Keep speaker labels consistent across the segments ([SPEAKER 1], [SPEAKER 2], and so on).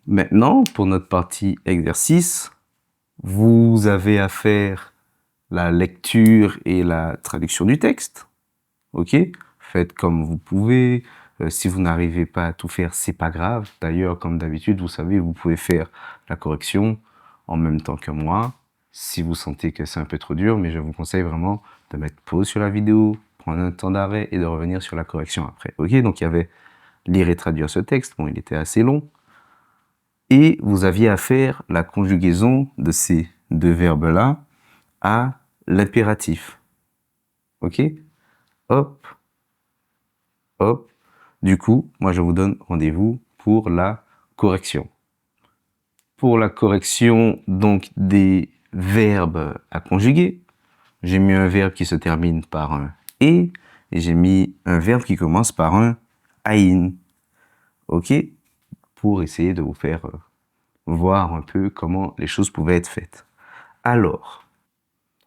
[SPEAKER 1] Maintenant, pour notre partie exercice, vous avez à faire la lecture et la traduction du texte. Ok? Faites comme vous pouvez. Si vous n'arrivez pas à tout faire, c'est pas grave. D'ailleurs, comme d'habitude, vous savez, vous pouvez faire la correction en même temps que moi. Si vous sentez que c'est un peu trop dur, mais je vous conseille vraiment de mettre pause sur la vidéo, prendre un temps d'arrêt et de revenir sur la correction après. Ok? Donc il y avait lire et traduire ce texte. Bon, il était assez long. Et vous aviez à faire la conjugaison de ces deux verbes-là à l'impératif. Ok? Hop, hop. Du coup, moi je vous donne rendez-vous pour la correction. Pour la correction donc des verbes à conjuguer, j'ai mis un verbe qui se termine par un et j'ai mis un verbe qui commence par un aïn. Ok? Pour essayer de vous faire voir un peu comment les choses pouvaient être faites. Alors,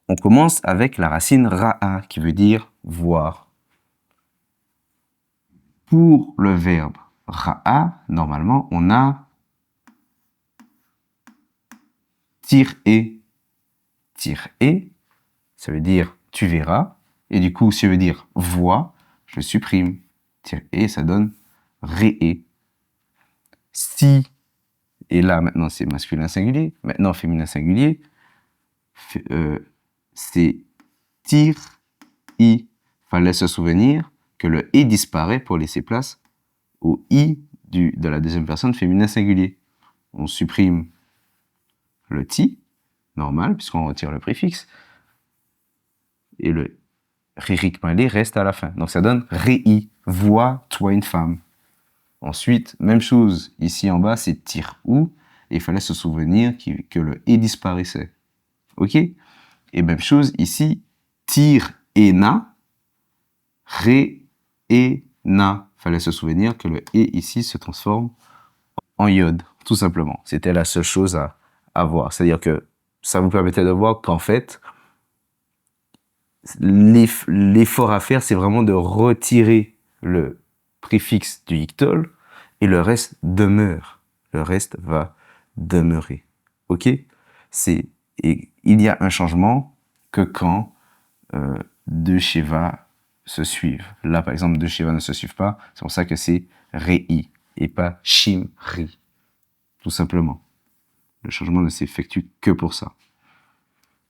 [SPEAKER 1] on commence avec la racine ra'a qui veut dire voir. Pour le verbe ra'a, normalement, on a tir-e. Tir-e, ça veut dire tu verras. Et du coup, si ça veut dire vois, je supprime. Tir-e, ça donne ré-e. Si, et là maintenant c'est masculin singulier, maintenant féminin singulier, c'est tir-i. Fallait se souvenir que le « et » disparaît pour laisser place au « i » de la deuxième personne féminin singulier. On supprime le « ti », normal, puisqu'on retire le préfixe, et le « ririk malé » reste à la fin. Donc ça donne « ré-i », vois-toi une femme. Ensuite, même chose, ici en bas, c'est « tir-ou », et il fallait se souvenir que le « et » disparaissait. Ok? Et même chose ici, « tir-et-na », ré-et-na. Fallait se souvenir que le « et » ici se transforme en iode, tout simplement. C'était la seule chose à voir. C'est-à-dire que ça vous permettait de voir qu'en fait, l'effort à faire, c'est vraiment de retirer le préfixe du ictol et le reste demeure. Le reste va demeurer. Ok? Et il y a un changement que quand deux Sheva se suivent. Là, par exemple, deux Sheva ne se suivent pas. C'est pour ça que c'est Rei et pas Shim-ri. Tout simplement. Le changement ne s'effectue que pour ça.